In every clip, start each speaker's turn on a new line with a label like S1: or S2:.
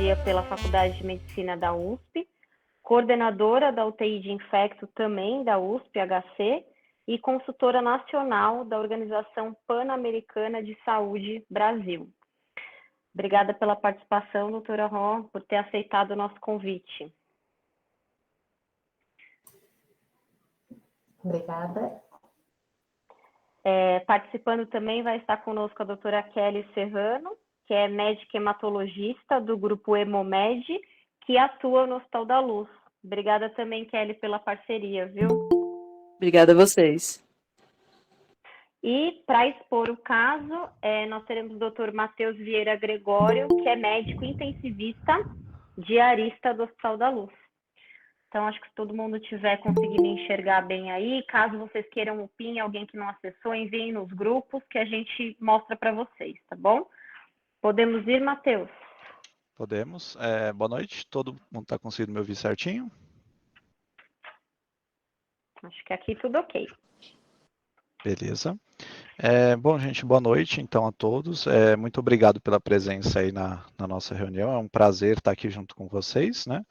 S1: Hematologia pela Faculdade de Medicina da USP, coordenadora da UTI de Infecto também da USP, HC, e consultora nacional da Organização Pan-Americana de Saúde Brasil. Obrigada pela participação, doutora Ró, por ter aceitado o nosso convite.
S2: Obrigada.
S1: Participando também vai estar conosco a doutora Kelly Serrano, que é médica hematologista do grupo Hemomed, que atua no Hospital da Luz. Obrigada também, Kelly, pela parceria, viu?
S3: Obrigada a vocês.
S1: E, para expor o caso, nós teremos o doutor Matheus Vieira Gregório, que é médico intensivista, diarista do Hospital da Luz. Então, acho que se todo mundo estiver conseguindo enxergar bem aí, caso vocês queiram um PIN, alguém que não acessou, enviem nos grupos que a gente mostra para vocês, tá bom? Podemos ir, Matheus?
S4: Podemos. Boa noite. Todo mundo está conseguindo me ouvir certinho?
S1: Acho que aqui tudo ok.
S4: Beleza. Bom, gente, boa noite, então, a todos. Muito obrigado pela presença aí na nossa reunião. É um prazer estar aqui junto com vocês, né?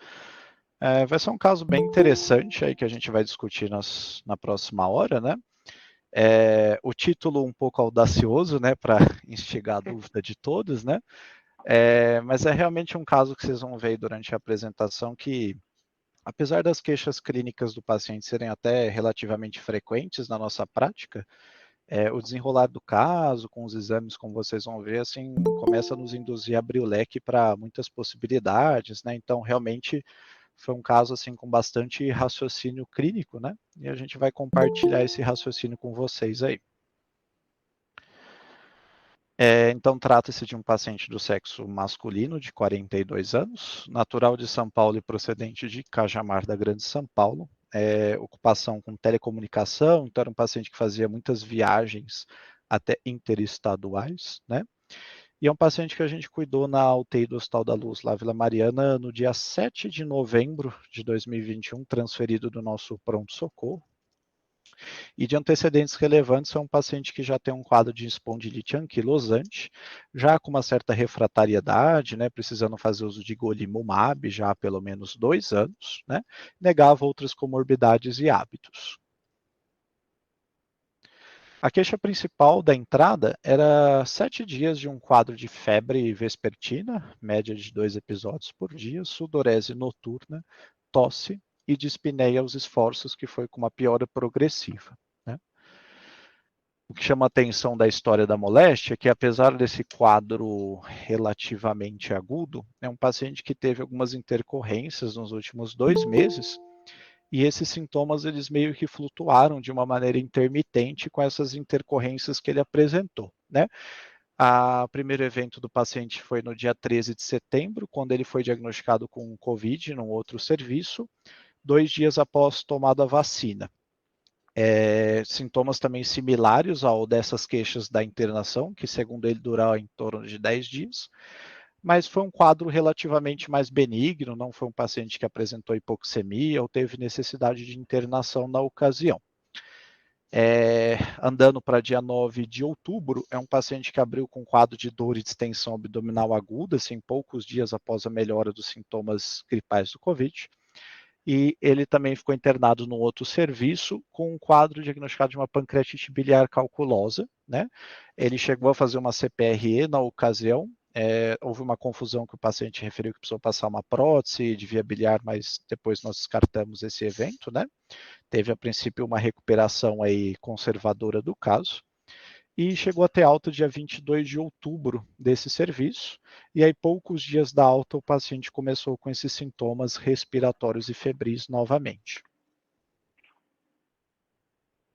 S4: Vai ser um caso bem interessante aí que a gente vai discutir na próxima hora, né? O título um pouco audacioso, né, para instigar a dúvida de todos, né? Mas é realmente um caso que vocês vão ver aí durante a apresentação que, apesar das queixas clínicas do paciente serem até relativamente frequentes na nossa prática, o desenrolar do caso, com os exames, como vocês vão ver, assim, começa a nos induzir a abrir o leque para muitas possibilidades, né? Então, realmente, foi um caso, assim, com bastante raciocínio clínico, né? E a gente vai compartilhar esse raciocínio com vocês aí. Então, trata-se de um paciente do sexo masculino, de 42 anos, natural de São Paulo e procedente de Cajamar da Grande São Paulo, ocupação com telecomunicação, então era um paciente que fazia muitas viagens até interestaduais, né? E é um paciente que a gente cuidou na UTI do Hospital da Luz, lá Vila Mariana, no dia 7 de novembro de 2021, transferido do nosso pronto-socorro. E de antecedentes relevantes, é um paciente que já tem um quadro de espondilite anquilosante, já com uma certa refratariedade, né, precisando fazer uso de golimumab já há pelo menos 2 anos, né, negava outras comorbidades e hábitos. A queixa principal da entrada era 7 dias de um quadro de febre vespertina, média de 2 episódios por dia, sudorese noturna, tosse e dispneia aos esforços, que foi com uma piora progressiva. Né? O que chama a atenção da história da moléstia é que, apesar desse quadro relativamente agudo, é um paciente que teve algumas intercorrências nos últimos 2 meses, e esses sintomas, eles meio que flutuaram de uma maneira intermitente com essas intercorrências que ele apresentou, né? O primeiro evento do paciente foi no dia 13 de setembro, quando ele foi diagnosticado com Covid num outro serviço, 2 dias após tomada a vacina. Sintomas também similares ao dessas queixas da internação, que segundo ele durou em torno de 10 dias, mas foi um quadro relativamente mais benigno, não foi um paciente que apresentou hipoxemia ou teve necessidade de internação na ocasião. Andando para dia 9 de outubro, é um paciente que abriu com quadro de dor e distensão abdominal aguda, assim, poucos dias após a melhora dos sintomas gripais do Covid, e ele também ficou internado num outro serviço com um quadro diagnosticado de uma pancreatite biliar calculosa, né? Ele chegou a fazer uma CPRE na ocasião, houve uma confusão que o paciente referiu que precisou passar uma prótese de via biliar, mas depois nós descartamos esse evento, né? Teve a princípio uma recuperação aí conservadora do caso, e chegou a ter alta dia 22 de outubro desse serviço, e aí poucos dias da alta o paciente começou com esses sintomas respiratórios e febris novamente.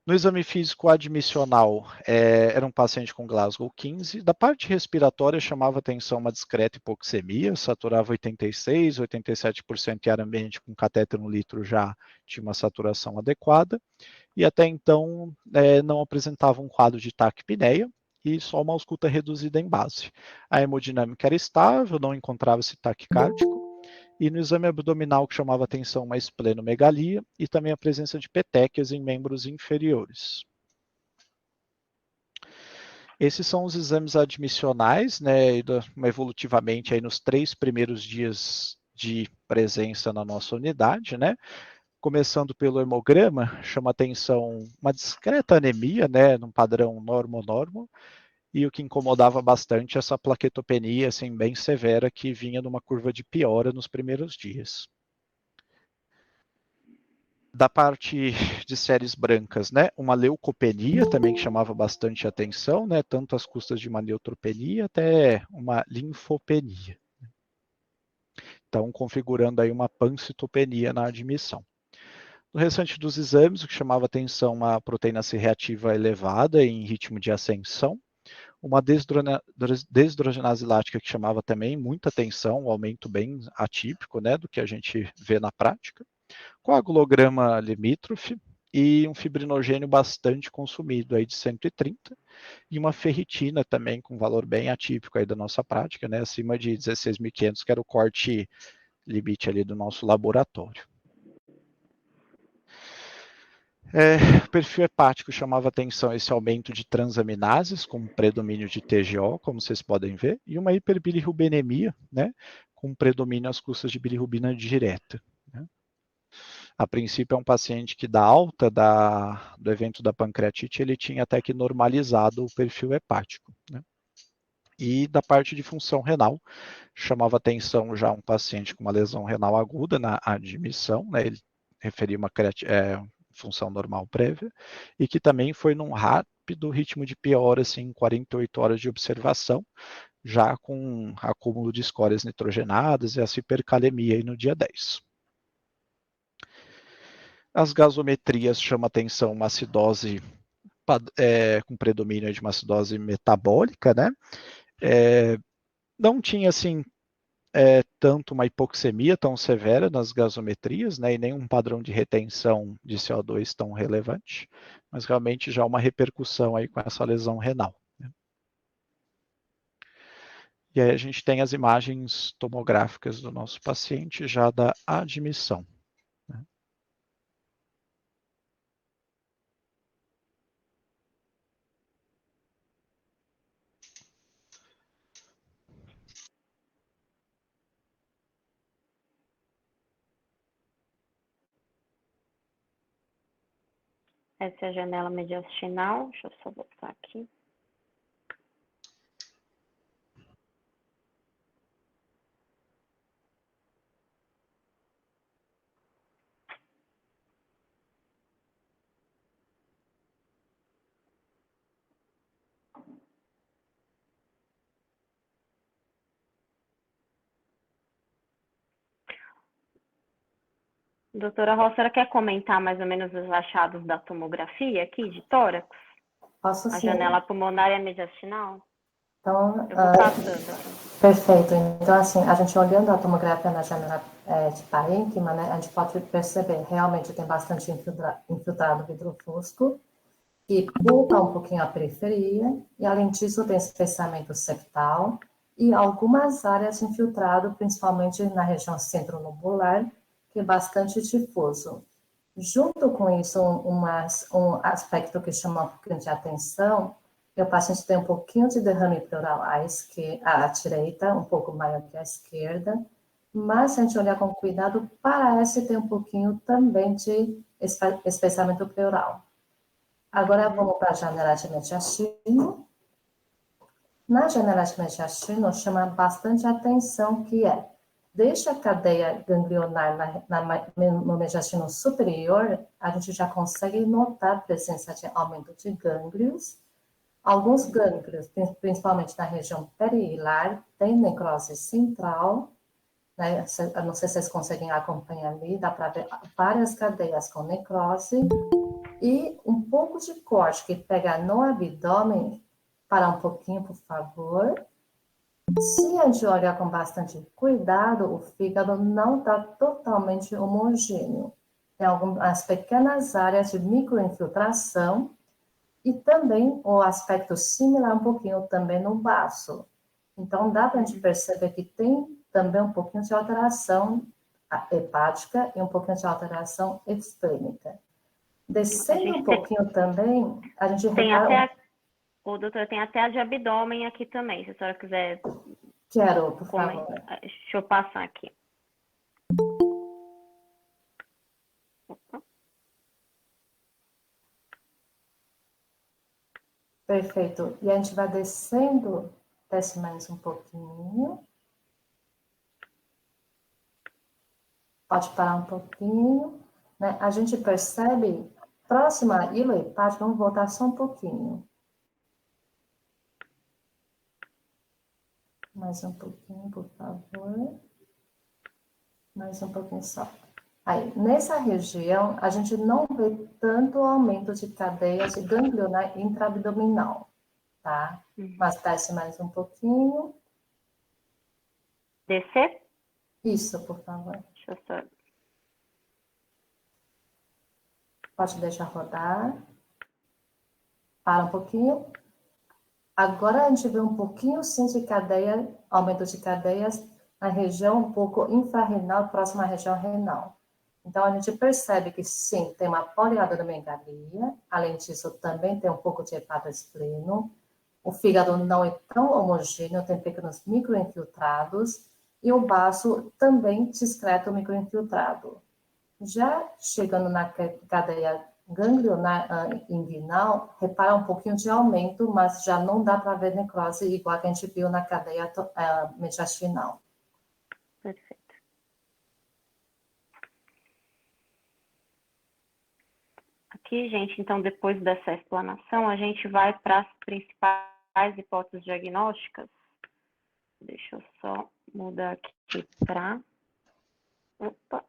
S4: No exame físico admissional, era um paciente com Glasgow 15. Da parte respiratória, chamava atenção uma discreta hipoxemia, saturava 86%, 87% em ar ambiente, com catéter 1 litro já tinha uma saturação adequada, e até então não apresentava um quadro de taquipneia, e só uma ausculta reduzida em base. A hemodinâmica era estável, não encontrava-se taquicárdico, e no exame abdominal, que chamava atenção, uma esplenomegalia e também a presença de petequias em membros inferiores. Esses são os exames admissionais, né, evolutivamente aí nos 3 primeiros dias de presença na nossa unidade, né? Começando pelo hemograma, chama atenção uma discreta anemia, né, num padrão normo-normo, e o que incomodava bastante é essa plaquetopenia, assim, bem severa, que vinha numa curva de piora nos primeiros dias. Da parte de séries brancas, né, uma leucopenia também que chamava bastante atenção, né, tanto às custas de uma neutropenia até uma linfopenia. Então, configurando aí uma pancitopenia na admissão. No restante dos exames, o que chamava atenção, uma proteína C reativa elevada em ritmo de ascensão, uma desdrogenase lática que chamava também muita atenção, um aumento bem atípico, né, do que a gente vê na prática, coagulograma limítrofe e um fibrinogênio bastante consumido, aí de 130, e uma ferritina também com valor bem atípico aí da nossa prática, né, acima de 16.500, que era o corte limite ali do nosso laboratório. O perfil hepático chamava atenção esse aumento de transaminases, com predomínio de TGO, como vocês podem ver, e uma hiperbilirrubinemia, né, com predomínio às custas de bilirrubina direta. Né. A princípio, é um paciente que da alta do evento da pancreatite, ele tinha até que normalizado o perfil hepático. Né. E da parte de função renal, chamava atenção já um paciente com uma lesão renal aguda na admissão, né, ele referia uma função normal prévia, e que também foi num rápido ritmo de piora, assim, em 48 horas de observação, já com acúmulo de escórias nitrogenadas e essa hipercalemia aí no dia 10. As gasometrias chamam atenção uma acidose com predomínio de uma acidose metabólica, né? Não tinha, assim, tanto uma hipoxemia tão severa nas gasometrias, né, e nem um padrão de retenção de CO2 tão relevante, mas realmente já uma repercussão aí com essa lesão renal. Né. E aí a gente tem as imagens tomográficas do nosso paciente já da admissão. Né.
S1: Essa é a janela mediastinal. Deixa eu só botar aqui. Doutora Rossara, quer comentar mais ou menos os achados da tomografia aqui, de tórax?
S2: Posso
S1: A
S2: sim.
S1: janela pulmonar e a mediastinal?
S2: Então,
S1: Eu vou passando aqui.
S2: perfeito. Então, assim, a gente olhando a tomografia na janela de parênquima, né, a gente pode perceber realmente tem bastante infiltrado vidrofusco, que poupa um pouquinho a periferia, e além disso tem espessamento septal e algumas áreas infiltrado, principalmente na região centronubular, que é bastante difuso. Junto com isso, um aspecto que chama um pouquinho de atenção, é o paciente tem um pouquinho de derrame pleural à direita, um pouco maior que à esquerda, mas se a gente olhar com cuidado, parece ter um pouquinho também de espessamento pleural. Agora vamos para a janela de mediastino. Na janela de mediastino chama bastante atenção que desde a cadeia ganglionar no mediastino superior, a gente já consegue notar a presença de aumento de gânglios. Alguns gânglios, principalmente na região perihilar, tem necrose central, né? Eu não sei se vocês conseguem acompanhar ali, dá para ver várias cadeias com necrose, e um pouco de corte que pega no abdômen. Parar um pouquinho, por favor. Se a gente olhar com bastante cuidado, o fígado não está totalmente homogêneo. Tem algumas pequenas áreas de microinfiltração e também o aspecto similar um pouquinho também no baço. Então, dá para a gente perceber que tem também um pouquinho de alteração hepática e um pouquinho de alteração esplênica. Descendo um pouquinho também, a gente
S1: tem até Ô, doutora, tem até a de abdômen aqui também, se a senhora quiser.
S2: Quero, por favor.
S1: Deixa eu passar aqui. Opa.
S2: Perfeito. E a gente vai descendo, desce mais um pouquinho. Pode parar um pouquinho, né? A gente percebe, próxima hilo hepática, vamos voltar só um pouquinho. Mais um pouquinho, por favor. Mais um pouquinho só. Aí, nessa região, a gente não vê tanto aumento de cadeias de ganglionar intraabdominal, tá? Mas desce mais um pouquinho.
S1: Descer?
S2: Isso, por favor.
S1: Deixa eu só...
S2: Pode deixar rodar. Para um pouquinho. Agora a gente vê um pouquinho sim de cadeia, aumento de cadeias na região um pouco infrarrenal, próxima à região renal. Então a gente percebe que sim, tem uma poliadenomegalia, além disso também tem um pouco de hepatospleno, o fígado não é tão homogêneo, tem pequenos microinfiltrados, e o baço também discreto microinfiltrado. Já chegando na cadeia ganglionar inguinal, repara um pouquinho de aumento, mas já não dá para ver necrose igual que a gente viu na cadeia mediastinal.
S1: Perfeito. Aqui, gente, então, depois dessa explanação, a gente vai para as principais hipóteses diagnósticas. Deixa eu só mudar aqui para... Opa!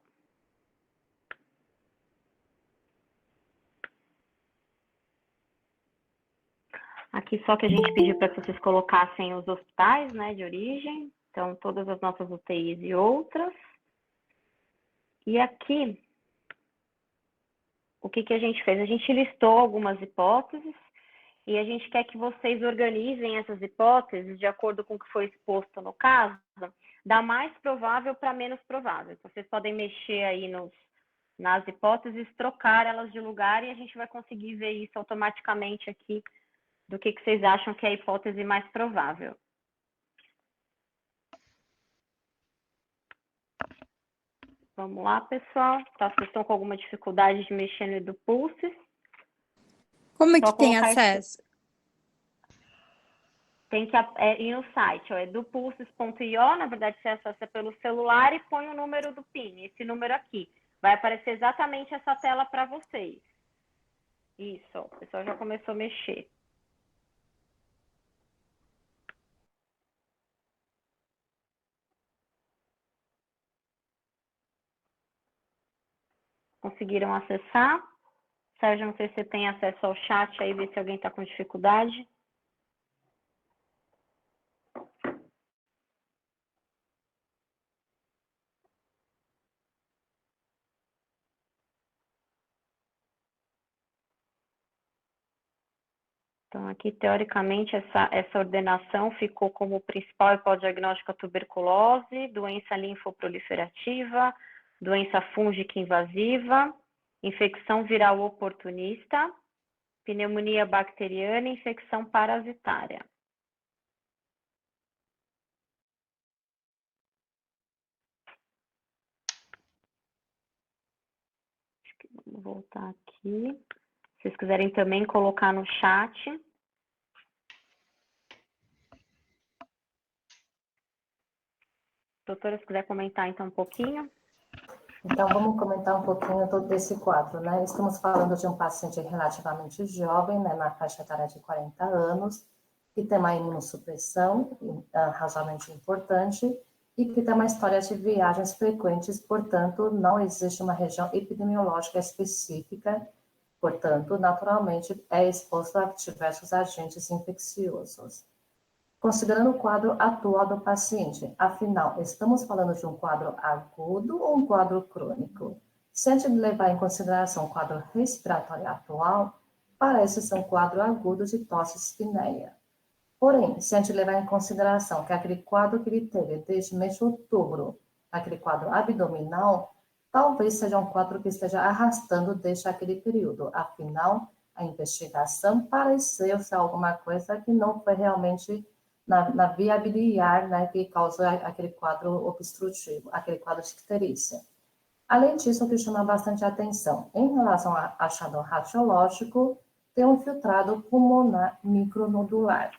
S1: Aqui só que a gente pediu para que vocês colocassem os hospitais, né, de origem. Então, todas as nossas UTIs e outras. E aqui, o que que a gente fez? A gente listou algumas hipóteses e a gente quer que vocês organizem essas hipóteses de acordo com o que foi exposto no caso, da mais provável para menos provável. Então, vocês podem mexer aí nas hipóteses, trocar elas de lugar e a gente vai conseguir ver isso automaticamente aqui do que vocês acham que é a hipótese mais provável. Vamos lá, pessoal. Tá, vocês estão com alguma dificuldade de mexer no EduPulse?
S5: Como é
S1: Só
S5: que tem
S1: colocar
S5: acesso?
S1: Tem que ir no site, ó, edupulses.io, na verdade você acessa pelo celular e põe o número do PIN, esse número aqui. Vai aparecer exatamente essa tela para vocês. Isso, ó, o pessoal já começou a mexer. Conseguiram acessar? Sérgio, não sei se você tem acesso ao chat aí, ver se alguém está com dificuldade. Então, aqui, teoricamente, essa ordenação ficou como principal hipótese diagnóstica tuberculose, doença linfoproliferativa, doença fúngica invasiva, infecção viral oportunista, pneumonia bacteriana e infecção parasitária. Vamos voltar aqui. Se vocês quiserem também colocar no chat. Doutora, se quiser comentar então um pouquinho.
S2: Então, vamos comentar um pouquinho desse quadro, né? Estamos falando de um paciente relativamente jovem, né, na faixa etária de 40 anos, que tem uma imunossupressão razoavelmente importante e que tem uma história de viagens frequentes, portanto, não existe uma região epidemiológica específica, portanto, naturalmente, é exposto a diversos agentes infecciosos. Considerando o quadro atual do paciente, afinal, estamos falando de um quadro agudo ou um quadro crônico? Se a gente levar em consideração o quadro respiratório atual, parece ser um quadro agudo de tosse espineia. Porém, se a gente levar em consideração que aquele quadro que ele teve desde o mês de outubro, aquele quadro abdominal, talvez seja um quadro que esteja arrastando desde aquele período. Afinal, a investigação, pareceu ser alguma coisa que não foi realmente na via biliar, né, que causou aquele quadro obstrutivo, aquele quadro de icterícia. Além disso, o que chama bastante atenção, em relação ao achado radiológico, tem um infiltrado pulmonar micronodular.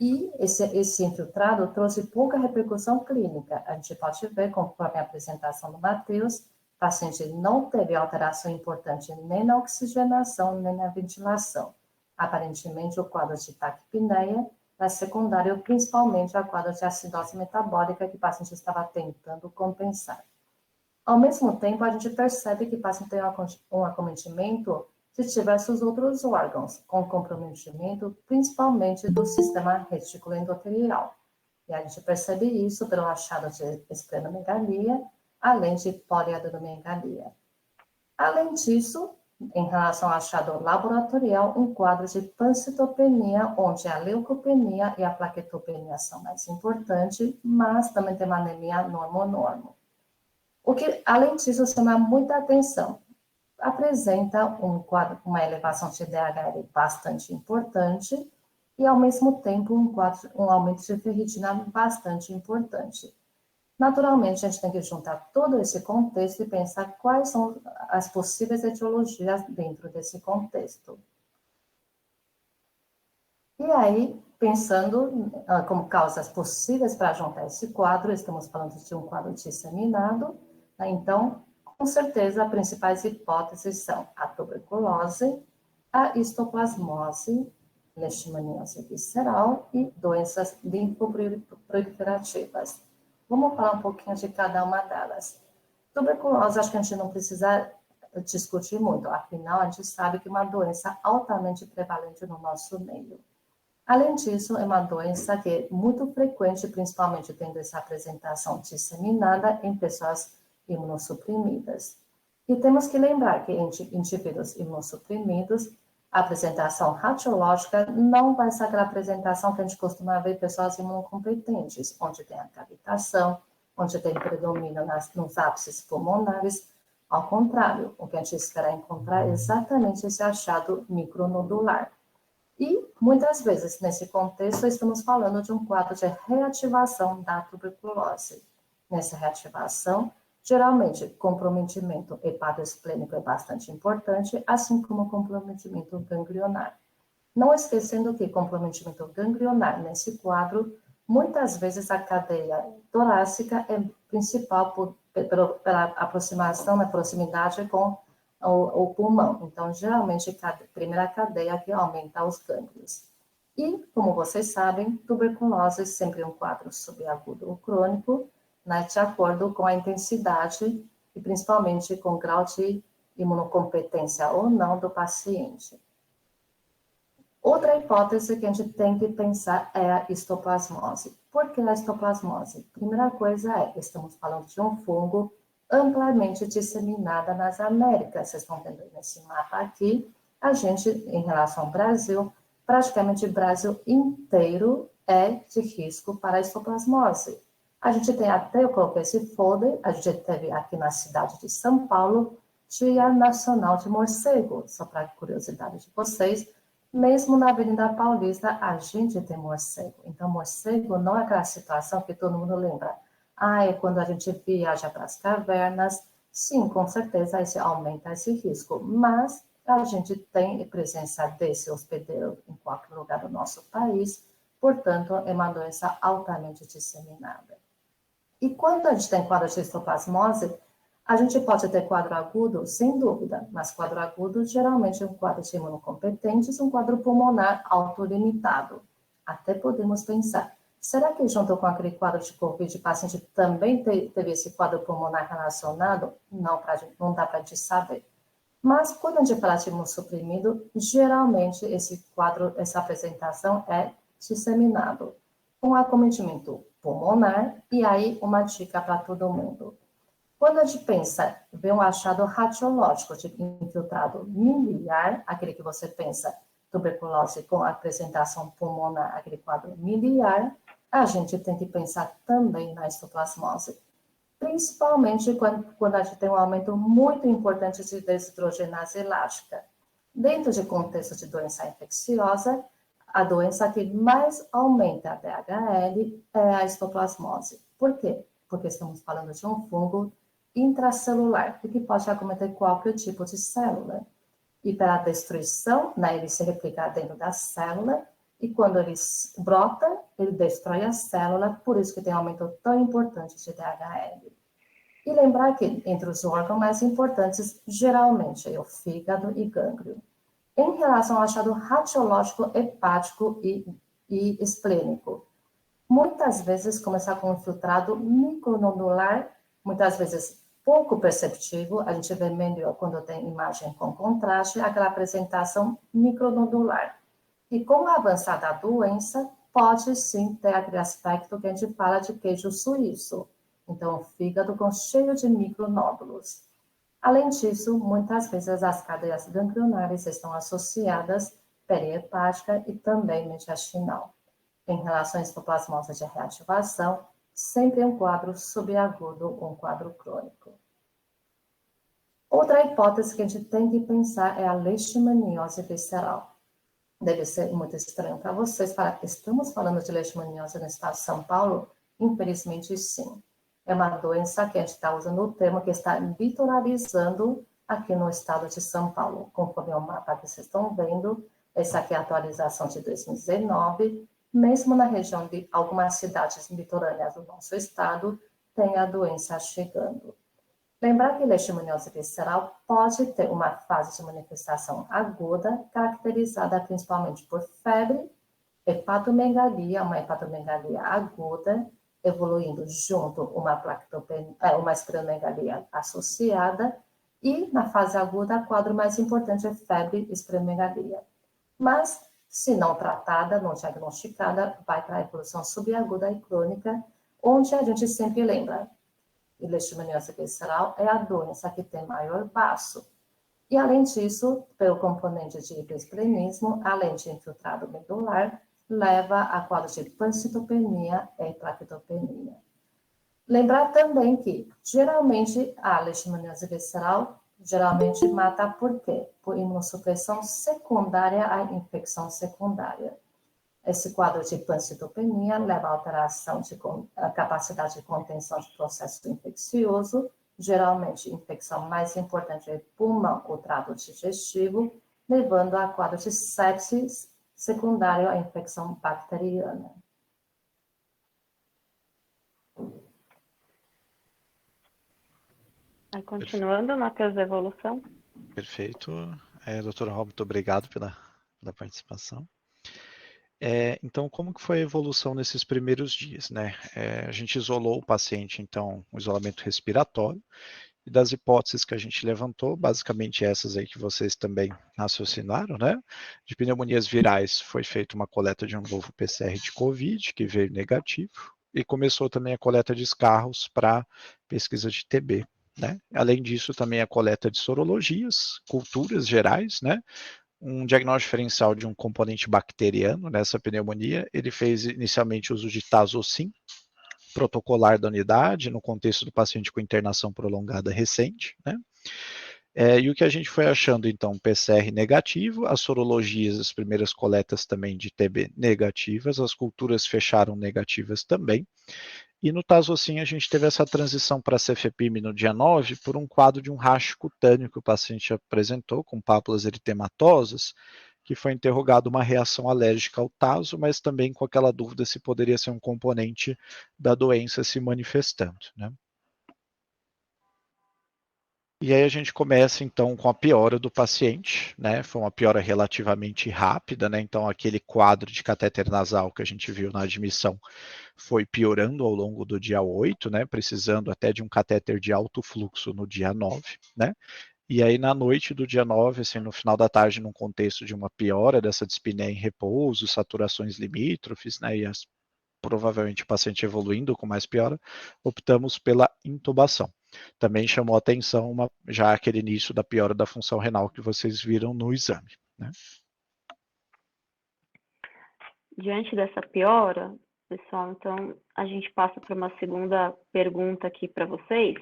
S2: E esse infiltrado trouxe pouca repercussão clínica. A gente pode ver, conforme a apresentação do Matheus, o paciente não teve alteração importante nem na oxigenação, nem na ventilação. Aparentemente, o quadro de taquipneia é secundário principalmente ao quadro de acidose metabólica que o paciente estava tentando compensar. Ao mesmo tempo, a gente percebe que o paciente tem um acometimento se tivesse os outros órgãos, com comprometimento principalmente do sistema reticuloendotelial. E a gente percebe isso pelo achado de esplenomegalia, além de poliadenomegalia. Além disso, em relação ao achado laboratorial, um quadro de pancitopenia, onde a leucopenia e a plaquetopenia são mais importantes, mas também tem uma anemia normo-normo. O que, além disso, chama muita atenção. Apresenta um quadro com uma elevação de DHL bastante importante e, ao mesmo tempo, um aumento de ferritina bastante importante. Naturalmente, a gente tem que juntar todo esse contexto e pensar quais são as possíveis etiologias dentro desse contexto. E aí, pensando como causas possíveis para juntar esse quadro, estamos falando de um quadro disseminado, né? Então, com certeza, as principais hipóteses são a tuberculose, a histoplasmose, leishmaniose visceral e doenças linfoproliferativas. Vamos falar um pouquinho de cada uma delas. Tuberculose, acho que a gente não precisa discutir muito, afinal, a gente sabe que é uma doença altamente prevalente no nosso meio. Além disso, é uma doença que é muito frequente, principalmente tendo essa apresentação disseminada em pessoas imunossuprimidas. E temos que lembrar que em indivíduos imunossuprimidos, a apresentação radiológica não vai ser aquela apresentação que a gente costuma ver em pessoas imunocompetentes, onde tem a cavitação, onde tem predomínio nos ápices pulmonares. Ao contrário, o que a gente espera encontrar é exatamente esse achado micronodular. E, muitas vezes, nesse contexto, estamos falando de um quadro de reativação da tuberculose. Nessa reativação, geralmente, comprometimento hepatoesplênico é bastante importante, assim como comprometimento ganglionar. Não esquecendo que comprometimento ganglionar nesse quadro, muitas vezes a cadeia torácica é principal pela aproximação, na proximidade com o pulmão. Então, geralmente, a primeira cadeia que aumenta os gânglios. E, como vocês sabem, tuberculose é sempre um quadro subagudo ou crônico, né, de acordo com a intensidade e principalmente com o grau de imunocompetência ou não do paciente. Outra hipótese que a gente tem que pensar é a histoplasmose. Por que a histoplasmose? Primeira coisa estamos falando de um fungo amplamente disseminado nas Américas. Vocês estão vendo nesse mapa aqui, a gente, em relação ao Brasil, praticamente o Brasil inteiro é de risco para a histoplasmose. A gente tem até, eu coloquei esse folder, a gente teve aqui na cidade de São Paulo, Dia Nacional de Morcego, só para curiosidade de vocês, mesmo na Avenida Paulista, a gente tem morcego. Então, morcego não é aquela situação que todo mundo lembra. É quando a gente viaja para as cavernas. Sim, com certeza, isso aumenta esse risco. Mas a gente tem presença desse hospedeiro em qualquer lugar do nosso país. Portanto, é uma doença altamente disseminada. E quando a gente tem quadro de histoplasmose, a gente pode ter quadro agudo, sem dúvida, mas quadro agudo geralmente é um quadro de imunocompetentes, um quadro pulmonar autolimitado. Até podemos pensar, será que junto com aquele quadro de Covid, o paciente também teve esse quadro pulmonar relacionado? Não dá para a gente saber. Mas quando a gente fala de imunossuprimido, geralmente esse quadro, essa apresentação é disseminado, com acometimento pulmonar, e aí uma dica para todo mundo. Quando a gente pensa, vê um achado radiológico de infiltrado miliar, aquele que você pensa, tuberculose com apresentação pulmonar, aquele quadro miliar, a gente tem que pensar também na histoplasmose. Principalmente quando a gente tem um aumento muito importante de desidrogenase elástica. Dentro de contexto de doença infecciosa, a doença que mais aumenta a DHL é a histoplasmose. Por quê? Porque estamos falando de um fungo intracelular, que pode acometer qualquer tipo de célula. E para a destruição, né, ele se replica dentro da célula, e quando ele brota, ele destrói a célula, por isso que tem um aumento tão importante de DHL. E lembrar que entre os órgãos mais importantes, geralmente, é o fígado e gânglio. Em relação ao achado radiológico hepático e esplênico, muitas vezes começar com um infiltrado micronodular, muitas vezes pouco perceptível, a gente vê melhor quando tem imagem com contraste, aquela apresentação micronodular. E com a avançada da doença, pode sim ter aquele aspecto que a gente fala de queijo suíço. Então, o fígado cheio de micronódulos. Além disso, muitas vezes as cadeias ganglionares estão associadas periepática e também intestinal. Em relação à histoplasmose de reativação, sempre um quadro subagudo ou um quadro crônico. Outra hipótese que a gente tem que pensar é a leishmaniose visceral. Deve ser muito estranho para vocês falar, estamos falando de leishmaniose no estado de São Paulo? Infelizmente, sim. É uma doença que a gente está usando o termo que está litoralizando aqui no estado de São Paulo. Conforme o mapa que vocês estão vendo, essa aqui é a atualização de 2019, mesmo na região de algumas cidades litorâneas do nosso estado, tem a doença chegando. Lembrar que a leishmaniose visceral pode ter uma fase de manifestação aguda, caracterizada principalmente por febre, hepatomegalia, uma hepatomegalia aguda, evoluindo junto uma esplenomegalia associada, e na fase aguda, o quadro mais importante é febre e esplenomegalia. Mas, se não tratada, não diagnosticada, vai para a evolução subaguda e crônica, onde a gente sempre lembra, a leishmaniose visceral é a doença que tem maior baço. E, além disso, pelo componente de hiperesplenismo, além de infiltrado medular, leva a quadro de pancitopenia e plaquetopenia. Lembrar também que, geralmente, a leishmaniose visceral geralmente mata por quê? Por imunossupressão secundária à infecção secundária. Esse quadro de pancitopenia leva à alteração de capacidade de contenção de processo infeccioso, geralmente infecção mais importante é pulmão ou trato digestivo, levando a quadro de sepsis secundário à infecção bacteriana.
S1: Aí, continuando, Matheus, a evolução.
S4: Perfeito. Doutora Rob, muito obrigado pela participação. Então, como que foi a evolução nesses primeiros dias, né? A gente isolou o paciente, então, um isolamento respiratório, e das hipóteses que a gente levantou, basicamente essas aí que vocês também raciocinaram, né? De pneumonias virais, foi feita uma coleta de um novo PCR de COVID, que veio negativo, e começou também a coleta de escarros para pesquisa de TB, né? Além disso, também a coleta de sorologias, culturas gerais, né? Um diagnóstico diferencial de um componente bacteriano nessa pneumonia. Ele fez inicialmente uso de tazocin, protocolar da unidade, no contexto do paciente com internação prolongada recente, né? E o que a gente foi achando, então, PCR negativo, as sorologias, as primeiras coletas também de TB negativas, as culturas fecharam negativas também, e no tazocin a gente teve essa transição para cefepime no dia 9 por um quadro de um racho cutâneo que o paciente apresentou com pápulas eritematosas, que foi interrogado uma reação alérgica ao tazo, mas também com aquela dúvida se poderia ser um componente da doença se manifestando, né? E aí a gente começa então com a piora do paciente, né? Foi uma piora relativamente rápida, né? Então aquele quadro de catéter nasal que a gente viu na admissão foi piorando ao longo do dia 8, né? Precisando até de um catéter de alto fluxo no dia 9, né? E aí na noite do dia 9, assim, no final da tarde, num contexto de uma piora dessa dispneia em repouso, saturações limítrofes, né? E provavelmente o paciente evoluindo com mais piora, optamos pela intubação. Também chamou a atenção já aquele início da piora da função renal que vocês viram no exame, né?
S1: Diante dessa piora, pessoal, então a gente passa para uma segunda pergunta aqui para vocês.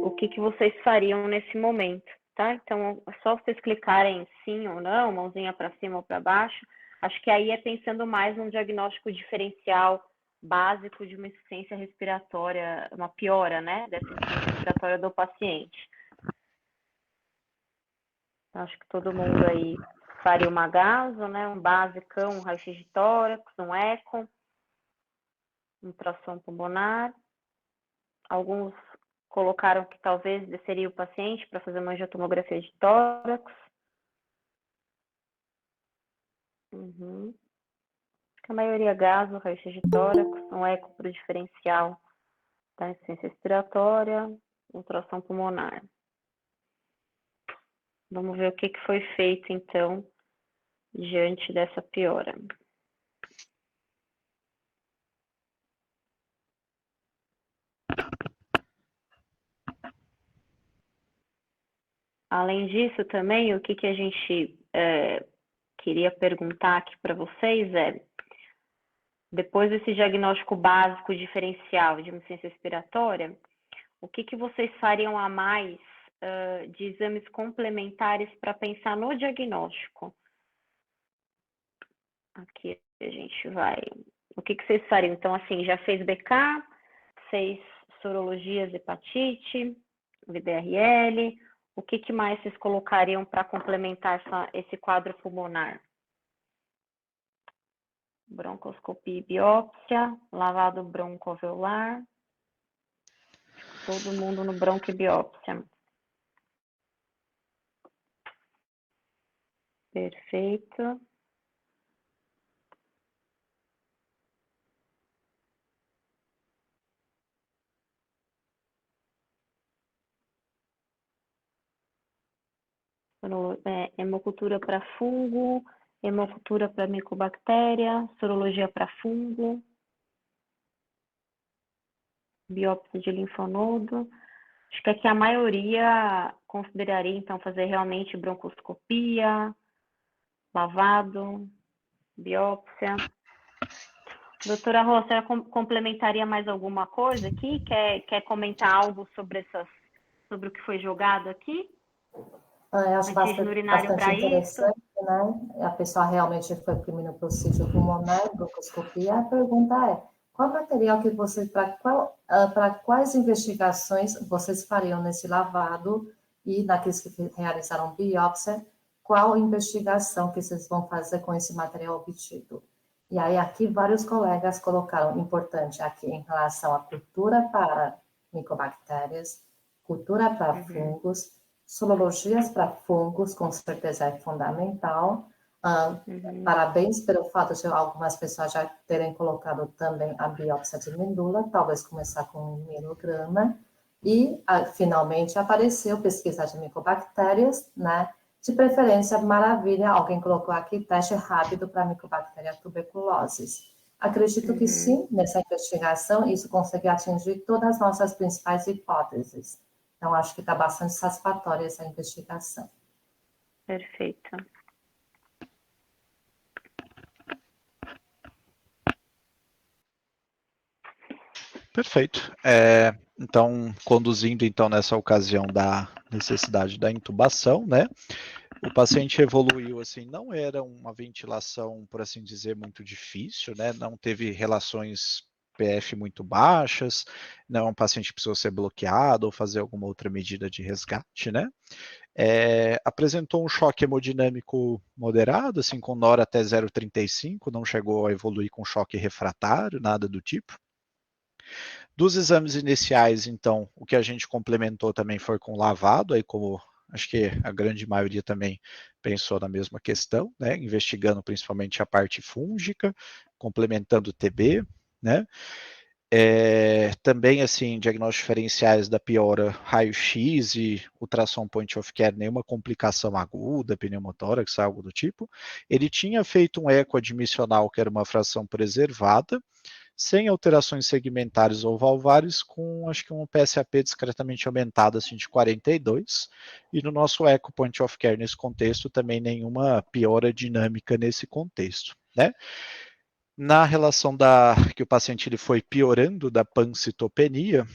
S1: O que vocês fariam nesse momento? tá? Então, é só vocês clicarem sim ou não, mãozinha para cima ou para baixo. Acho que aí é pensando mais num diagnóstico diferencial básico de uma insuficiência respiratória, uma piora, né, dessa insuficiência respiratória do paciente. Acho que todo mundo aí faria uma gaso, né, um basicão, um raio-x de tórax, um eco, um ultrassom pulmonar. Alguns colocaram que talvez desceria o paciente para fazer uma angiotomografia de tórax. A maioria gaso, raio-x de tórax, um eco para o diferencial da insuficiência respiratória, ultrassom pulmonar. Vamos ver o que foi feito, então, diante dessa piora. Além disso, também, o que a gente queria perguntar aqui para vocês é, depois desse diagnóstico básico diferencial de insuficiência respiratória, o que vocês fariam a mais de exames complementares para pensar no diagnóstico? Aqui a gente vai... O que vocês fariam? Então, assim, já fez BK, fez sorologias de hepatite, VBRL, o que mais vocês colocariam para complementar esse quadro pulmonar? Broncoscopia e biópsia, lavado broncoalveolar, todo mundo no bronco e biópsia. Perfeito. Hemocultura para fungo, hemocultura para micobactéria, sorologia para fungo, biópsia de linfonodo. Acho que aqui a maioria consideraria, então, fazer realmente broncoscopia, lavado, biópsia. Doutora Rosa, a senhora complementaria mais alguma coisa aqui? Quer comentar algo sobre sobre o que foi jogado aqui?
S2: Eu acho bastante interessante, né? A pessoa realmente foi o primeiro procedimento pulmonar, broncoscopia. A pergunta é, qual material que você, para quais investigações vocês fariam nesse lavado e naqueles que realizaram biópsia, qual investigação que vocês vão fazer com esse material obtido? E aí aqui vários colegas colocaram importante aqui em relação à cultura para micobactérias, cultura para fungos, sorologias para fungos, com certeza é fundamental. Parabéns pelo fato de algumas pessoas já terem colocado também a biópsia de medula, talvez começar com 1 milograma. E, finalmente, apareceu pesquisa de micobactérias, né? De preferência, maravilha, alguém colocou aqui teste rápido para micobactéria tuberculose. Acredito que sim, nessa investigação, isso consegue atingir todas as nossas principais hipóteses. Então, acho que está bastante satisfatória essa investigação.
S1: Perfeito.
S4: Perfeito. Então, conduzindo então nessa ocasião da necessidade da intubação, né? O paciente evoluiu assim, não era uma ventilação, por assim dizer, muito difícil, né? Não teve relações PF muito baixas, não é um paciente que precisou ser bloqueado ou fazer alguma outra medida de resgate, né? Apresentou um choque hemodinâmico moderado, assim, com NOR até 0,35, não chegou a evoluir com choque refratário, nada do tipo. Dos exames iniciais, então, o que a gente complementou também foi com lavado, aí como acho que a grande maioria também pensou na mesma questão, né, investigando principalmente a parte fúngica, complementando o TB, né, também, assim, diagnósticos diferenciais da piora, raio-x e ultrassom point of care, nenhuma complicação aguda, pneumotórax, algo do tipo. Ele tinha feito um eco admissional, que era uma fração preservada, sem alterações segmentares ou valvares, com acho que um PSAP discretamente aumentado, assim, de 42, e no nosso eco point of care nesse contexto, também nenhuma piora dinâmica nesse contexto, né? Na relação que o paciente ele foi piorando da pancitopenia,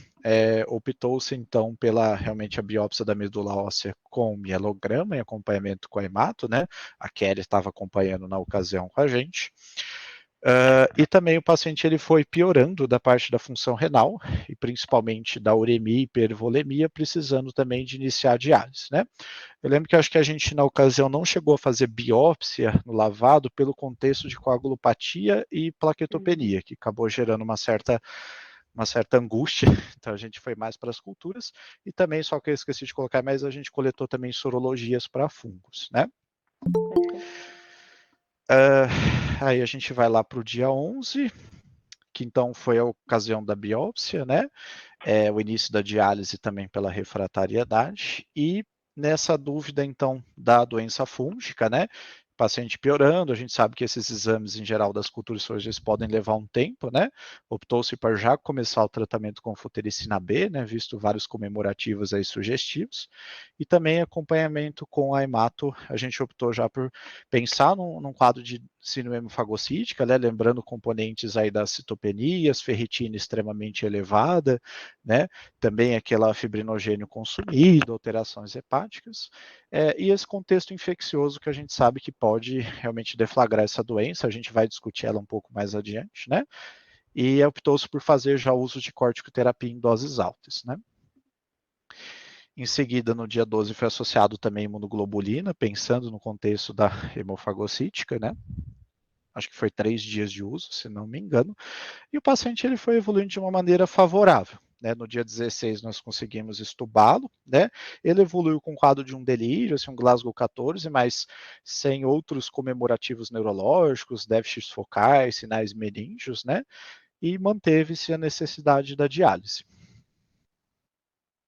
S4: optou-se então pela realmente a biópsia da medula óssea com mielograma em acompanhamento com a hemato, né? A Kelly estava acompanhando na ocasião com a gente. E também o paciente ele foi piorando da parte da função renal, e principalmente da uremia e hipervolemia, precisando também de iniciar a diálise, né? Eu lembro que acho que a gente na ocasião não chegou a fazer biópsia no lavado pelo contexto de coagulopatia e plaquetopenia, que acabou gerando uma certa angústia, então a gente foi mais para as culturas, e também, só que eu esqueci de colocar, mas a gente coletou também sorologias para fungos, né? Aí a gente vai lá para o dia 11, que então foi a ocasião da biópsia, né? O início da diálise também pela refratariedade, e nessa dúvida, então, da doença fúngica, né? Paciente piorando, a gente sabe que esses exames, em geral, das culturas sorológicas podem levar um tempo, né? Optou-se para já começar o tratamento com fotericina B, né? Visto vários comemorativos aí sugestivos, e também acompanhamento com a hemato, a gente optou já por pensar num quadro de síndrome hemofagocítica, né? Lembrando componentes aí das citopenias, ferritina extremamente elevada, né? Também aquela fibrinogênio consumido, alterações hepáticas, e esse contexto infeccioso que a gente sabe que pode realmente deflagrar essa doença, a gente vai discutir ela um pouco mais adiante, né? E optou-se por fazer já uso de corticoterapia em doses altas, né? Em seguida, no dia 12, foi associado também imunoglobulina, pensando no contexto da hemofagocítica, né? Acho que foi 3 dias de uso, se não me engano. E o paciente ele foi evoluindo de uma maneira favorável. Né, no dia 16 nós conseguimos estubá-lo, né? Ele evoluiu com o quadro de um delírio, assim, um Glasgow 14, mas sem outros comemorativos neurológicos, déficits focais, sinais meníngeos, né? E manteve-se a necessidade da diálise.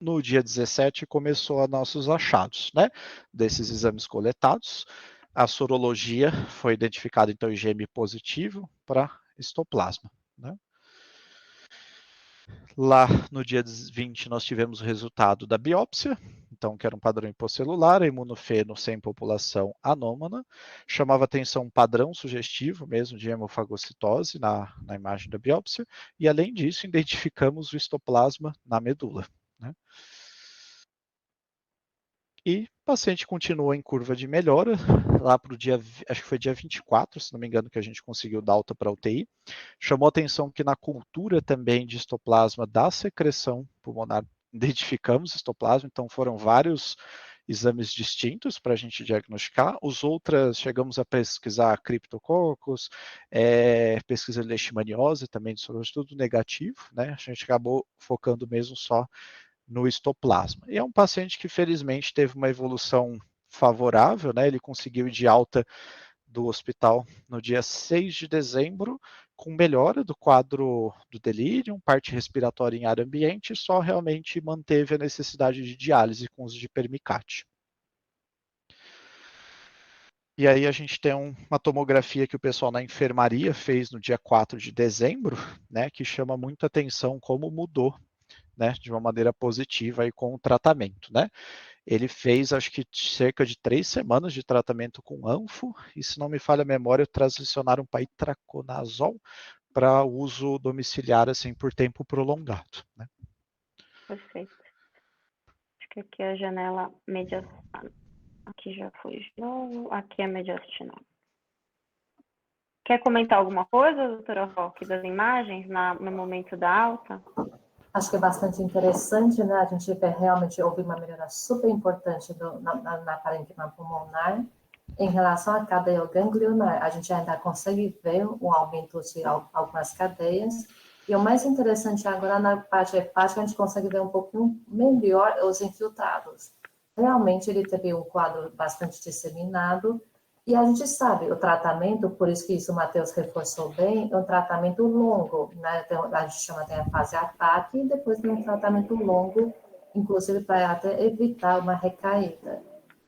S4: No dia 17 começou a nossos achados, né? Desses exames coletados. A sorologia foi identificada então IgM positivo para histoplasma, né? Lá no dia 20 nós tivemos o resultado da biópsia, então que era um padrão hipocelular, imunofeno sem população anômala, chamava atenção um padrão sugestivo mesmo de hemofagocitose na imagem da biópsia, e além disso identificamos o histoplasma na medula, né? E o paciente continua em curva de melhora, lá para o dia, acho que foi dia 24, se não me engano, que a gente conseguiu dar alta para a UTI. Chamou atenção que na cultura também de histoplasma da secreção pulmonar, identificamos histoplasma, então foram vários exames distintos para a gente diagnosticar. Os outros, chegamos a pesquisar criptococcus, pesquisa de leishmaniose também, de tudo negativo, né? A gente acabou focando mesmo só no histoplasma. E é um paciente que felizmente teve uma evolução favorável, né? Ele conseguiu ir de alta do hospital no dia 6 de dezembro, com melhora do quadro do delírio, parte respiratória em ar ambiente, só realmente manteve a necessidade de diálise com uso de permicate. E aí a gente tem uma tomografia que o pessoal na enfermaria fez no dia 4 de dezembro, né, que chama muita atenção como mudou, né, de uma maneira positiva aí com o tratamento, né? Ele fez, acho que cerca de 3 semanas de tratamento com anfo, e se não me falha a memória, transicionaram para itraconazol para uso domiciliar, assim, por tempo prolongado, né?
S1: Perfeito. Acho que aqui é a janela mediastinal. Aqui já foi de novo. Aqui é mediastinal. Quer comentar alguma coisa, doutora Roque, das imagens no momento da alta?
S2: Acho que é bastante interessante, né? A gente realmente houve uma melhora super importante na parênquima pulmonar. Em relação à cadeia ganglionar, a gente ainda consegue ver um aumento de algumas cadeias. E o mais interessante agora, na parte hepática, a gente consegue ver um pouquinho melhor os infiltrados. Realmente, ele teve um quadro bastante disseminado. E a gente sabe, o tratamento, por isso que isso o Matheus reforçou bem, é um tratamento longo, né? Então, a gente chama de fase ataque, e depois tem um tratamento longo, inclusive para até evitar uma recaída.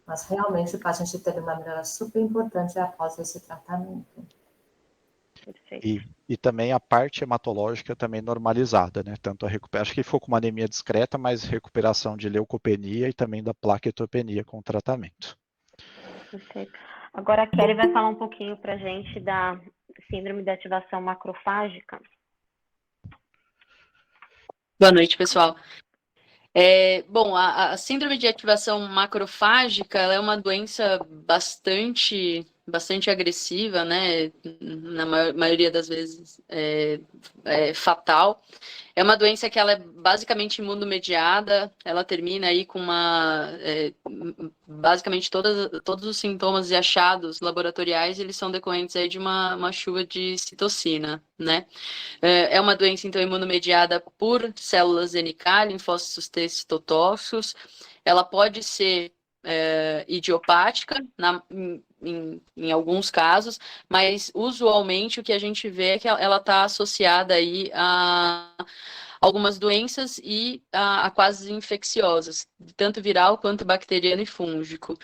S2: Mas realmente o paciente teve uma melhora super importante após esse tratamento.
S4: E também a parte hematológica também normalizada, né? Tanto a recuperação, acho que ficou com uma anemia discreta, mas recuperação de leucopenia e também da plaquetopenia com o tratamento.
S1: Perfeito. Agora a Kelly vai falar um pouquinho para a gente da síndrome de ativação macrofágica.
S3: Boa noite, pessoal. Bom, a síndrome de ativação macrofágica, ela é uma doença bastante agressiva, né? Na maioria das vezes é fatal. É uma doença que ela é basicamente imunomediada, ela termina aí com basicamente todos os sintomas e achados laboratoriais, eles são decorrentes aí de uma chuva de citocina, né? É uma doença, então, imunomediada por células NK, linfócitos T citotóxicos. Ela pode ser idiopática em alguns casos, mas usualmente o que a gente vê é que ela está associada aí a algumas doenças e a quase infecciosas, tanto viral quanto bacteriano e fúngico.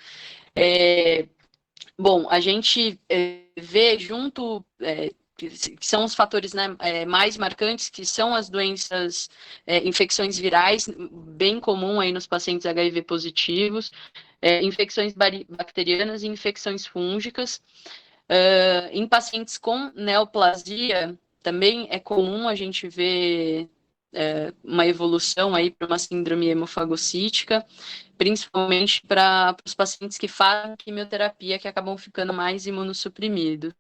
S3: Bom, a gente vê junto, que são os fatores, né, mais marcantes, que são as doenças, infecções virais, bem comum aí nos pacientes HIV positivos, infecções bacterianas e infecções fúngicas. Em pacientes com neoplasia, também é comum a gente ver uma evolução aí para uma síndrome hemofagocítica, principalmente para os pacientes que fazem quimioterapia, que acabam ficando mais imunossuprimidos.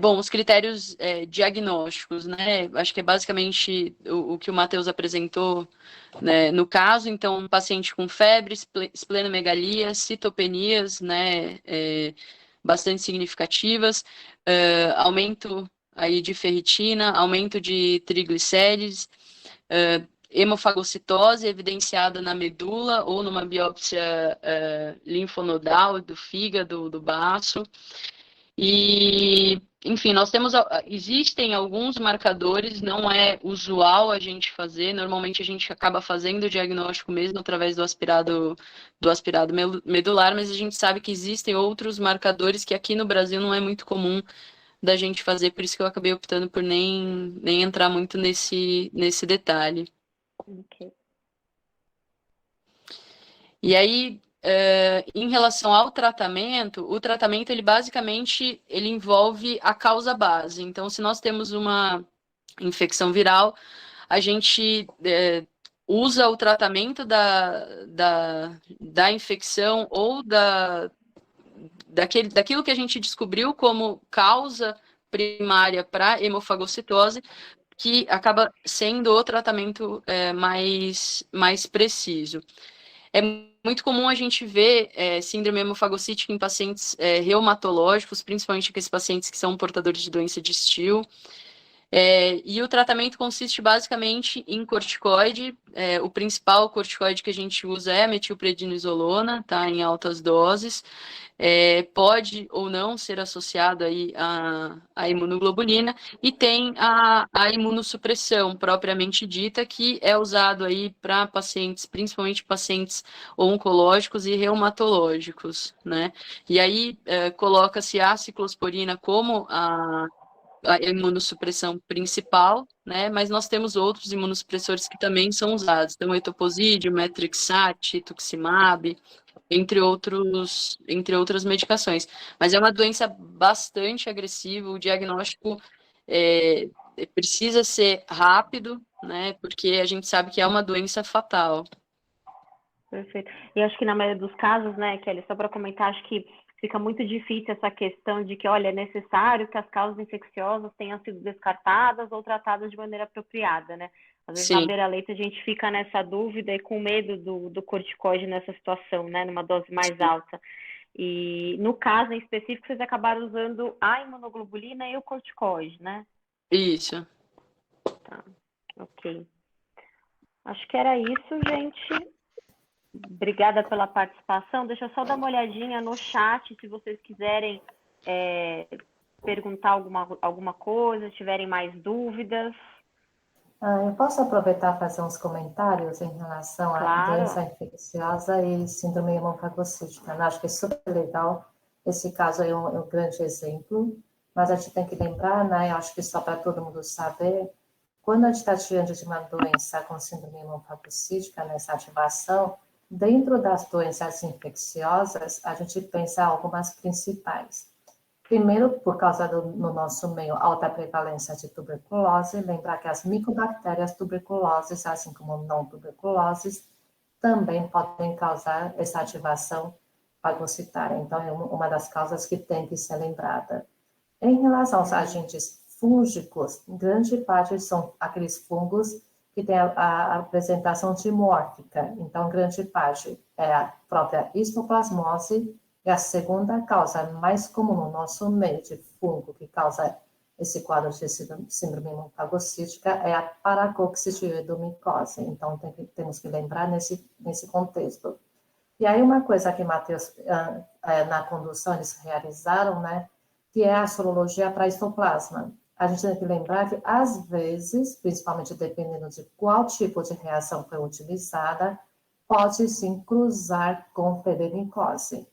S3: Bom, os critérios diagnósticos, né? Acho que é basicamente o que o Matheus apresentou, né, no caso. Então, um paciente com febre, esplenomegalia, citopenias, né, bastante significativas, aumento aí de ferritina, aumento de triglicérides, hemofagocitose evidenciada na medula ou numa biópsia linfonodal do fígado, do baço. E, enfim, existem alguns marcadores, não é usual a gente fazer, normalmente a gente acaba fazendo o diagnóstico mesmo através do aspirado medular, mas a gente sabe que existem outros marcadores que aqui no Brasil não é muito comum da gente fazer, por isso que eu acabei optando por nem entrar muito nesse detalhe.
S1: Ok.
S3: E aí, em relação ao tratamento, o tratamento, ele basicamente, ele envolve a causa base. Então, se nós temos uma infecção viral, a gente usa o tratamento da infecção ou daquilo que a gente descobriu como causa primária para hemofagocitose, que acaba sendo o tratamento mais preciso. É muito comum a gente ver síndrome hemofagocítica em pacientes reumatológicos, principalmente aqueles pacientes que são portadores de doença de Still. E o tratamento consiste basicamente em corticoide. O principal corticoide que a gente usa é a metilprednisolona, tá, em altas doses. Pode ou não ser associado aí à imunoglobulina, e tem a imunossupressão propriamente dita, que é usado aí para pacientes, principalmente pacientes oncológicos e reumatológicos, né? E aí coloca-se a ciclosporina como a imunossupressão principal, né? Mas nós temos outros imunossupressores que também são usados, então etoposídeo, metrixate, tuximab, entre outras medicações. Mas é uma doença bastante agressiva, o diagnóstico precisa ser rápido, né? Porque a gente sabe que é uma doença fatal.
S1: Perfeito. E acho que na maioria dos casos, né, Kelly, só para comentar, acho que fica muito difícil essa questão de que, olha, é necessário que as causas infecciosas tenham sido descartadas ou tratadas de maneira apropriada, né? Às vezes na
S3: Sim,
S1: beira-leite a gente fica nessa dúvida e com medo do corticoide nessa situação, né, numa dose mais alta. E no caso em específico, vocês acabaram usando a imunoglobulina e o corticoide, né?
S3: isso.
S1: Tá, ok. Acho que era isso, gente. Obrigada pela participação. Deixa eu só dar uma olhadinha no chat, se vocês quiserem perguntar alguma coisa, tiverem mais dúvidas.
S2: Eu posso aproveitar e fazer uns comentários em relação à doença
S1: Claro.
S2: infecciosa e síndrome hemofagocítica. Eu acho que é super legal. Esse caso é um grande exemplo, mas a gente tem que lembrar, né? Eu acho que só para todo mundo saber, quando a gente está diante de uma doença com síndrome hemofagocítica, nessa ativação, dentro das doenças infecciosas, a gente pensa algumas principais. Primeiro, por causa no nosso meio, alta prevalência de tuberculose, lembrar que as micobactérias tuberculoses, assim como não tuberculoses, também podem causar essa ativação fagocitária. Então, é uma das causas que tem que ser lembrada. Em relação aos agentes fúngicos, grande parte são aqueles fungos que têm a apresentação dimórfica. Então, grande parte é a própria histoplasmose. E a segunda causa mais comum no nosso meio de fungo que causa esse quadro de síndrome hemofagocítica é a Paracoccidioidomicose. Então, temos que lembrar nesse contexto. E aí, uma coisa que, Matheus, na condução eles realizaram, né, que é a sorologia para histoplasma. A gente tem que lembrar que, às vezes, principalmente dependendo de qual tipo de reação foi utilizada, pode sim cruzar com pneumocose.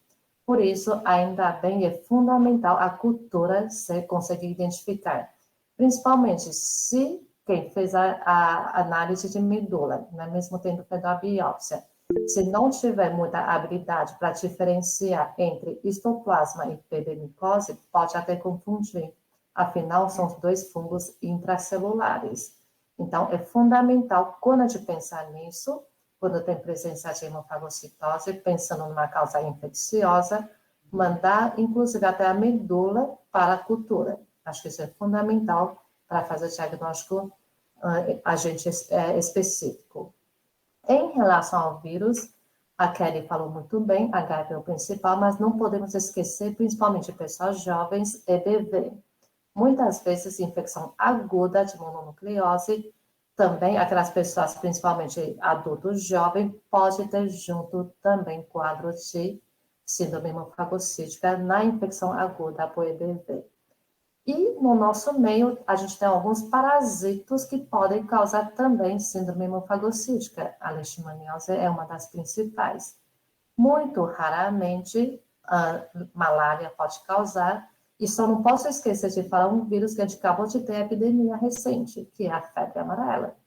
S2: Por isso, ainda bem, é fundamental a cultura se conseguir identificar, principalmente se quem fez a análise de medula, né, mesmo tendo feito a biópsia, se não tiver muita habilidade para diferenciar entre histoplasma e pneumocose, pode até confundir. Afinal, são os dois fungos intracelulares. Então, é fundamental, quando a gente pensar nisso, quando tem presença de hemofagocitose, pensando numa causa infecciosa, mandar, inclusive, até a medula para a cultura. Acho que isso é fundamental para fazer diagnóstico agente específico. Em relação ao vírus, a Kelly falou muito bem, HIV é o principal, mas não podemos esquecer, principalmente pessoas jovens, EBV. Muitas vezes, infecção aguda de mononucleose, também aquelas pessoas, principalmente adultos jovens, pode ter junto também quadro de síndrome hemofagocítica na infecção aguda por EBV. E no nosso meio, a gente tem alguns parasitos que podem causar também síndrome hemofagocítica. A leishmaniose é uma das principais. Muito raramente, a malária pode causar, e só não posso esquecer de falar um vírus que a gente acabou de ter epidemia recente, que é a febre amarela.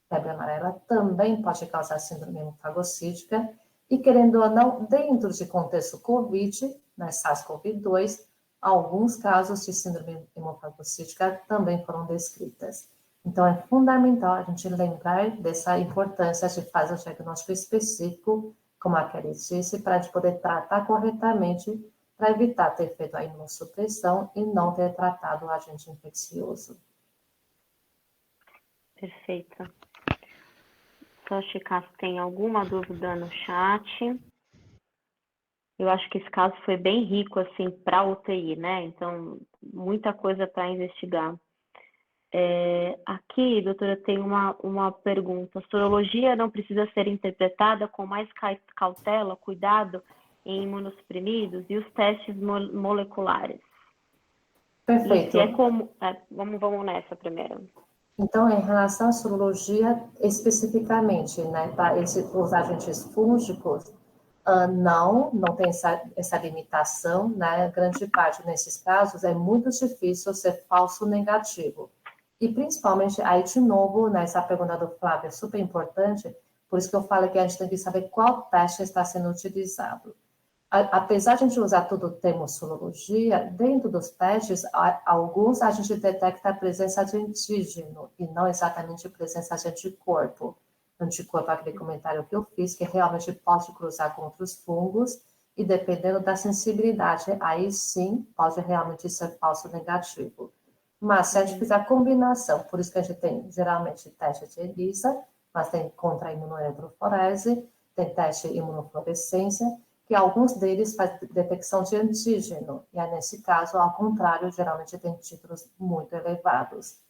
S2: A febre amarela também pode causar síndrome hemofagocítica, e querendo ou não, dentro de contexto COVID, né, SARS-CoV-2, alguns casos de síndrome hemofagocítica também foram descritas. Então, é fundamental a gente lembrar dessa importância de fazer o diagnóstico específico, como a Kelly disse, para a gente poder tratar corretamente, para evitar ter feito a imunossupressão e não ter tratado o agente infeccioso.
S1: Perfeito. Só checar se tem alguma dúvida no chat. Eu acho que esse caso foi bem rico, assim, para UTI, né? Então, muita coisa para investigar. Aqui, doutora, tem uma pergunta. A sorologia não precisa ser interpretada com mais cautela, cuidado em imunossuprimidos e os testes moleculares?
S2: Perfeito.
S1: E se é como... vamos nessa primeiro.
S2: Então, em relação à sorologia, especificamente, né, para os agentes fúngicos, não tem essa limitação, né? Grande parte nesses casos é muito difícil ser falso negativo. E principalmente, aí de novo, nessa pergunta do Flávio é super importante, por isso que eu falo que a gente tem que saber qual teste está sendo utilizado. Apesar de a gente usar todo o termo sorologia, dentro dos testes, alguns a gente detecta a presença de antígeno e não exatamente a presença de anticorpo. Anticorpo, aquele comentário que eu fiz, que realmente pode cruzar com outros fungos e dependendo da sensibilidade, aí sim pode realmente ser falso negativo. Mas se a gente fizer a combinação, por isso que a gente tem geralmente teste de ELISA, mas tem contra-imunoeletroforese, tem teste de imunofluorescência, que alguns deles fazem detecção de antígeno, e aí, nesse caso, ao contrário, geralmente tem títulos muito elevados.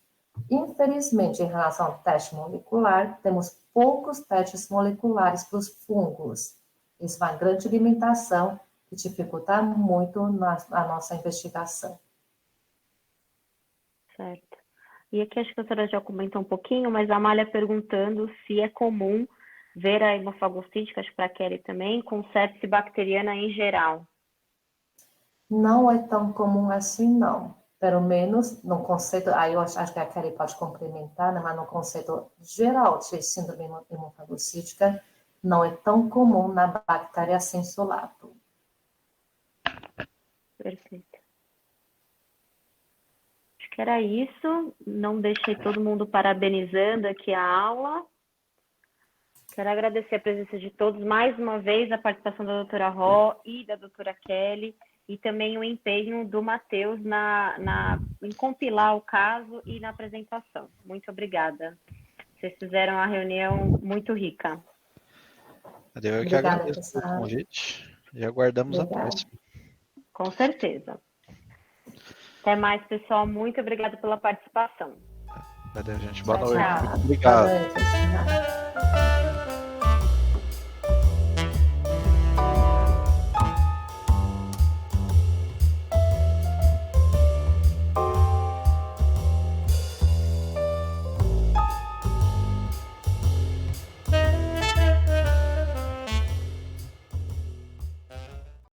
S2: Infelizmente, em relação ao teste molecular, temos poucos testes moleculares para os fungos. Isso é uma grande limitação que dificulta muito a nossa investigação.
S1: Certo. E aqui acho que a doutora já comentou um pouquinho, mas a Amália perguntando se é comum ver a hemofagocítica, acho que para a Kelly também, com sepse bacteriana em geral. Não
S2: é tão comum assim, não. Pelo menos no conceito, aí eu acho que a Kelly pode complementar, né, mas no conceito geral de síndrome hemofagocítica, não é tão comum na bactéria sensolato.
S1: Perfeito. que era isso. Não deixei todo mundo parabenizando aqui a aula. Quero agradecer a presença de todos mais uma vez, a participação da doutora Ró e da doutora Kelly, e também o empenho do Matheus em compilar o caso e na apresentação. Muito obrigada. Vocês fizeram a reunião muito rica.
S4: Eu que
S2: Obrigada,
S4: agradeço pelo
S2: pessoal.
S4: convite e aguardamos
S2: Obrigada.
S4: a próxima.
S1: Com certeza. Até mais, pessoal. Muito obrigada pela participação.
S4: Valeu, gente. Boa
S1: Tchau,
S4: noite.
S1: tchau.
S4: Muito obrigado.
S2: Boa noite.